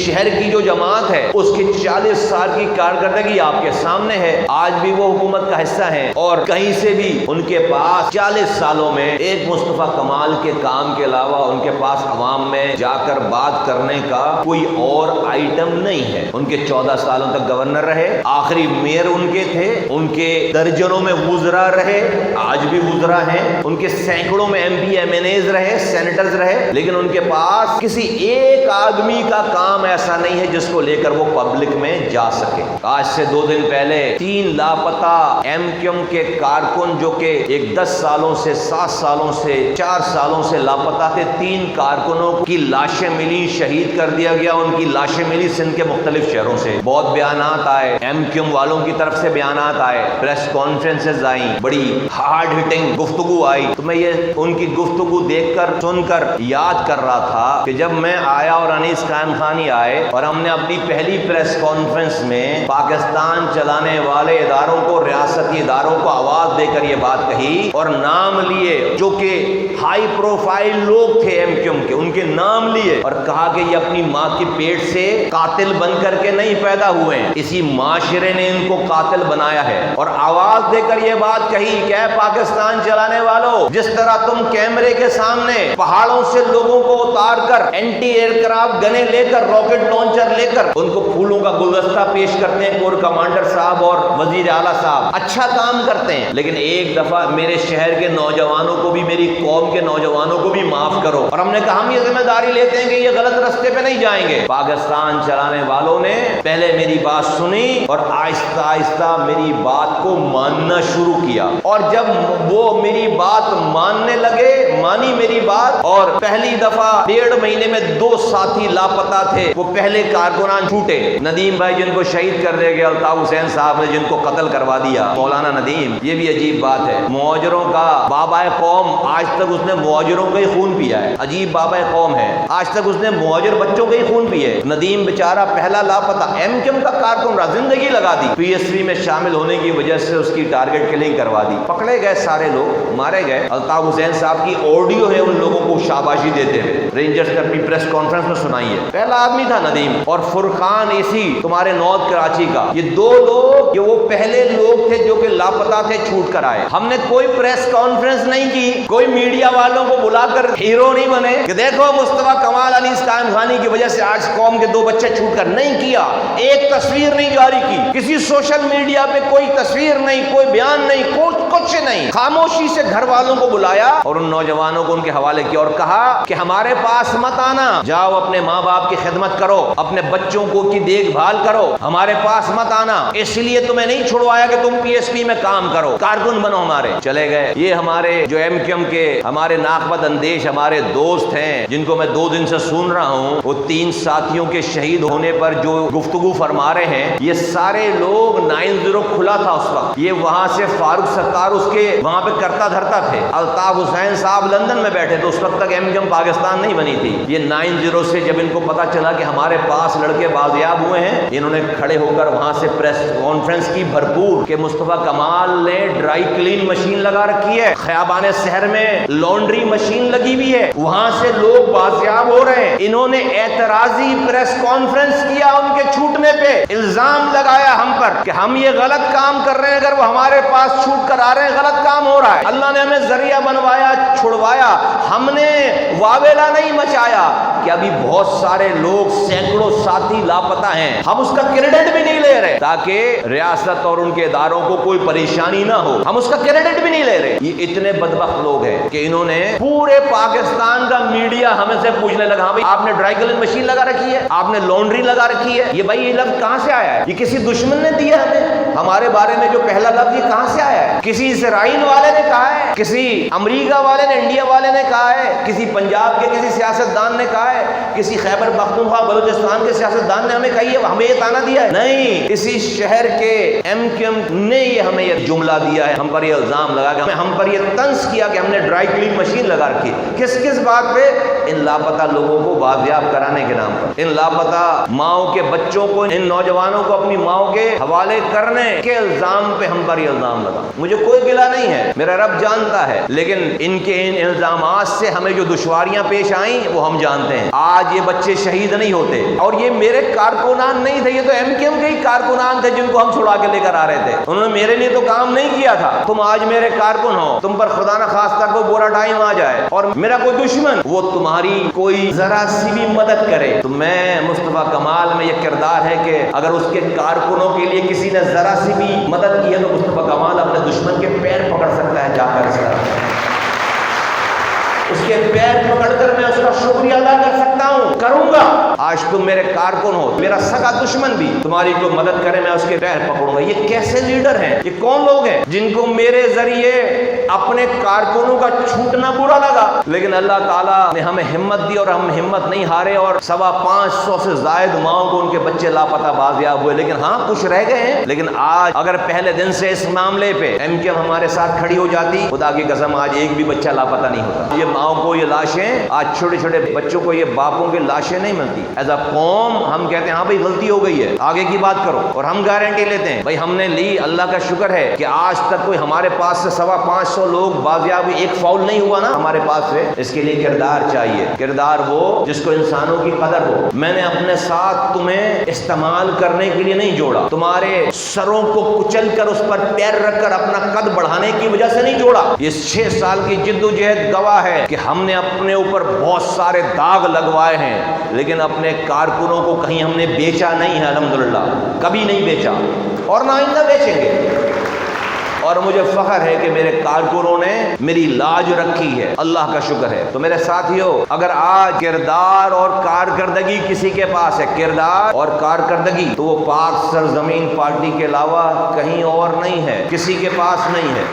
شہر کی جو جماعت ہے اس کی 40 سال کی کارکردگی آپ کے سامنے ہے، آج بھی وہ حکومت کا حصہ ہیں، اور کہیں سے بھی ان کے پاس 40 سالوں میں ایک مصطفیٰ کمال کے کام کے علاوہ ان کے پاس عوام میں جا کر بات کرنے کا کوئی اور آئٹم نہیں ہے۔ ان کے 14 سالوں تک گورنر رہے، آخری میئر ان کے تھے، ان کے درجنوں میں وزراء رہے، آج بھی وزراء ہیں، ان کے سینکڑوں میں M P M N As رہے، سینیٹرز رہے، لیکن ان کے پاس کسی ایک آدمی کا کام ایسا نہیں ہے جس کو لے کر وہ پبلک میں جا سکے۔ آج سے 2 دن پہلے 3 لاپتہ ایم کیو ایم کے کارکن جو کہ 10 سالوں سے 7 سالوں سے 4 سالوں سے لاپتہ تھے، 3 کارکنوں کی لاشیں ملی، شہید کر دیا گیا، ان کی لاشیں ملی سندھ کے مختلف شہروں سے۔ بہت بیانات آئے، ایم کیو ایم والوں کی طرف سے بیانات آئے، پریس کانفرنسز آئیں، بڑی ہارڈ ہٹنگ گفتگو آئی۔ تو میں یہ ان کی گفتگو دیکھ کر سن کر یاد کر رہا تھا کہ جب میں آیا اور انیس قائم خانی آئے اور ہم نے اپنی پہلی پریس کانفرنس میں پاکستان چلانے والے اداروں کو، ریاستی اداروں کو آواز دے کر یہ بات کہی اور نام لیے جو کہ ہائی پروفائل لوگ تھے ایم کیو ایم کے، ان کے نام لیے اور کہا کہ یہ اپنی ماں کی پیٹ سے قاتل بن کر کے نہیں پیدا ہوئے ہیں، اسی معاشرے نے ان کو قاتل بنایا ہے، اور آواز دے کر یہ بات کہی کہ اے پاکستان چلانے والوں، جس طرح تم کیمرے کے سامنے پہاڑوں سے لوگوں کو اتار کر اینٹی ایئر کرافٹ گنے لے کر، راکٹ لانچر لے کر ان کو پھولوں کا گلدستہ پیش کرتے ہیں، کور کمانڈر صاحب اور وزیر اعلیٰ صاحب اچھا کام کرتے ہیں، لیکن ایک دفعہ میرے شہر کے نوجوانوں کو بھی، میری قوم کے نوجوانوں کو بھی معاف کرو۔ اور ہم نے کہا ہم یہ ذمہ داری لیتے ہیں کہ یہ غلط راستے پہ نہیں جائیں گے۔ پاکستان چلانے والوں نے پہلے میری بات سنی اور آہستہ آہستہ میری بات کو ماننا شروع کیا، اور جب وہ میری بات ماننے لگے، مانی میری بات، اور پہلی دفعہ 1.5 مہینے میں 2 ساتھی لاپتہ تھے، وہ پہلے کارکنان چھوٹے، ندیم بھائی جن کو شہید کر دیا گیا، الطاف حسین صاحب نے جن کو قتل کروا دیا، مولانا ندیم۔ یہ بھی عجیب بات ہے، مہاجروں کا بابا قوم، آج تک اس نے مہاجروں کا ہی خون پیا ہے، عجیب بابا قوم ہے، آج تک اس نے مہاجر بچوں کا ہی خون پیا ہے۔ ندیم بیچارہ پہلا لاپتہ ایم کیو ایم کا کارکن رہا، زندگی لگا دی، پی ایس وی میں شامل ہونے کی وجہ سے اس کی ٹارگٹ کلنگ کروا دی، پکڑے گئے سارے لوگ، مارے گئے۔ الطاف حسین صاحب کی آڈیو ہے ان لوگوں کو شاباشی دیتے ہوئے، رینجرز نے اپنی پریس کانفرنس میں سنائی ہے۔ پہلا آدمی تھا ندیم، اور فرقان ایسی تمہارے نارتھ کراچی کا، یہ 2 لوگ، یہ وہ پہلے لوگ تھے جو کہ لاپتہ تھے، چھوٹ کر آئے۔ ہم نے کوئی پریس کانفرنس نہیں کی، کوئی میڈیا والوں کو بلا کر ہیرو نہیں بنے کہ دیکھو مصطفیٰ کمال انیس قائم خانی کی وجہ سے آج قوم کے 2 بچے چھوٹ کر، نہیں کیا، ایک تصویر نہیں جاری کی، کسی سوشل میڈیا پہ کوئی تصویر نہیں، کوئی بیان نہیں، کچھ نہیں، خاموشی سے گھر والوں کو بلایا اور ان نوجوانوں کو ان کے حوالے کیا اور کہا کہ ہمارے پاس مت آنا، جاؤ اپنے ماں باپ کی خدمت کرو، اپنے بچوں کو کی دیکھ بھال کرو، ہمارے پاس مت آنا، اس لیے تمہیں نہیں چھڑوایا کہ تم پی ایس پی میں کام کرو، کارکن بنو ہمارے۔ چلے گئے۔ یہ ہمارے جو ایم کیو ایم کے ہمارے ناقبت اندیش ہمارے دوست ہیں، جن کو میں 2 دن سے سن رہا ہوں، وہ 3 ساتھیوں کے شہید ہونے پر جو گفتگو فرما رہے ہیں، یہ سارے لوگ 90 کھلا تھا اس وقت، یہ وہاں سے فاروق ستار اس کے وہاں پہ کرتا دھرتا تھے، الطاف حسین صاحب لندن میں بیٹھے تو اس وقت تک ایم کیو ایم پاکستان نہیں بنی تھی۔ یہ 90 سے جب ان کو پتا چلا کہ ہمارے پاس لڑکے بازیاب ہوئے ہیں، انہوں نے کھڑے ہو کر وہاں سے پریس کانفرنس کی بھرپور کہ مصطفیٰ کمال نے ڈرائی کلین مشین لگا رکھی ہے، خیابان شہر میں لانڈری مشین لگی ہوئی ہے، وہاں سے لوگ بازیاب ہو رہے ہیں۔ انہوں نے اعتراضی پریس کانفرنس کیا، ان کے چھوٹنے پہ الزام لگایا ہم پر کہ ہم یہ غلط کام کر رہے ہیں، اگر وہ ہمارے پاس چھوٹ کر آ رہے ہیں غلط کام ہو رہا ہے۔ اللہ نے ہمیں ذریعہ بنوایا، چھڑوایا، ہم نے واویلا نہیں مچایا کہ ابھی بہت سارے لوگ، سینکڑوں ساتھی لاپتہ ہیں، ہم اس کا کریڈٹ بھی نہیں لے رہے تاکہ ریاست اور ان کے اداروں کو کوئی پریشانی نہ ہو، ہم اس کا کریڈٹ بھی نہیں لے رہے۔ یہ اتنے بدبخت لوگ ہیں کہ انہوں نے پورے پاکستان کا میڈیا ہمیں سے پوچھنے لگا، ہاں بھائی آپ نے ڈرائی کلین مشین لگا رکھی ہے، آپ نے لانڈری لگا رکھی ہے، یہ بھائی یہ لفظ کہاں سے آیا ہے؟ یہ کسی دشمن نے دیا ہمیں؟ ہمارے بارے میں جو پہلا لفظ یہ کہاں سے آیا ہے؟ کسی اسرائیل والے نے کہا ہے، کسی امریکہ والے نے، انڈیا والے نے کہا ہے، کسی پنجاب کے کسی سیاستدان نے کہا ہے، کسی خیبر پختونخوا بلوچستان کے سیاستدان نے ہمیں کہی ہے، ہمیں یہ تانا دیا ہے؟ نہیں، اسی شہر کے ایم کیو ایم نے یہ ہمیں یہ جملہ دیا ہے، ہم پر یہ الزام لگا کہ ہم پر یہ طنز کیا کہ ہم نے ڈرائی کلین مشین لگا رکھی۔ کس بات پہ؟ ان لاپتہ لوگوں کو بازیاب کرانے کے نام پر، ان لاپتہ ماؤں کے بچوں کو، ان نوجوانوں کو اپنی ماؤں کے حوالے کرنے کے الزام پہ ہم پر یہ الزام لگا۔ مجھے کوئی گلہ نہیں ہے، میرا رب جانتا ہے، لیکن ان کے ان الزامات سے ہمیں جو دشواریاں پیش آئیں وہ ہم جانتے ہیں۔ آج یہ بچے شہید نہیں ہوتے، اور یہ میرے کارکنان نہیں تھے، یہ تو ایم کیو ایم کے ہی کارکنان تھے جن کو ہم چھڑا کے لے کر آ رہے تھے۔ انہوں نے میرے لیے تو کام نہیں کیا تھا۔ تم آج میرے کارکن ہو، تم پر خدا نہ خواستہ کوئی برا ٹائم آ جائے اور میرا کوئی دشمن وہ تمہاری کوئی ذرا سی بھی مدد کرے، تو میں مصطفیٰ کمال میں یہ کردار ہے کہ اگر اس کے کارکنوں کے لیے کسی نے ذرا سی بھی مدد کی ہے تو مصطفیٰ کمال اپنے دشمن کے پیر پکڑ سکتا ہے، جا کر اس کے پیر پکڑ کر میں اس کا شکریہ ادا کر سکتا ہوں، کروں گا۔ آج تم میرے کارکن ہو، میرا سگا دشمن بھی تمہاری کوئی مدد کرے میں اس کے پیر پکڑوں گا۔ یہ کیسے لیڈر ہیں؟ یہ کون لوگ ہیں جن کو میرے ذریعے اپنے کارکنوں کا چھوٹنا برا لگا؟ لیکن اللہ تعالیٰ نے ہمیں ہمت دی اور ہم ہمت نہیں ہارے، اور 550 سے زائد ماؤں کو ان کے بچے لاپتہ بازیاب ہوئے، لیکن ہاں کچھ رہ گئے ہیں۔ لیکن آج اگر پہلے دن سے اس معاملے پہ ایم کیو ایم ہمارے ساتھ کھڑی ہو جاتی، خدا کی قسم آج ایک بھی بچہ لاپتہ نہیں ہوتا۔ یہ ماؤں کو یہ لاشیں، آج چھوٹے چھوٹے بچوں کو یہ باپوں کی لاشیں نہیں ملتی۔ ایز اے قوم ہم کہتے ہیں ہاں بھائی غلطی ہو گئی ہے، آگے کی بات کرو، اور ہم گارنٹی لیتے ہیں بھائی ہم نے لی، اللہ کا شکر ہے کہ آج تک کوئی ہمارے پاس سے 550 لوگ بازیاب، ایک فاؤل نہیں ہوا نا ہمارے پاس سے۔ اس کے لیے کردار چاہیے، کردار وہ جس کو انسانوں کی قدر ہو۔ میں نے اپنے ساتھ تمہیں استعمال کرنے کے لیے نہیں جوڑا، تمہارے سروں کو کچل کر اس پر پیر رکھ کر اپنا قد بڑھانے کی وجہ سے نہیں جوڑا۔ یہ 6 سال کی جدوجہد گواہ ہے کہ ہم نے اپنے اوپر بہت سارے داغ لگوائے ہیں، لیکن اپنے کارکنوں کو کہیں ہم نے بیچا نہیں ہے، الحمدللہ کبھی نہیں بیچا اور نہ آئندہ بیچیں گے۔ اور مجھے فخر ہے کہ میرے کارکنوں نے میری لاج رکھی ہے، اللہ کا شکر ہے۔ تو میرے ساتھیو، اگر آج کردار اور کارکردگی کسی کے پاس ہے، کردار اور کارکردگی، تو وہ پاک سرزمین پارٹی کے علاوہ کہیں اور نہیں ہے، کسی کے پاس نہیں ہے۔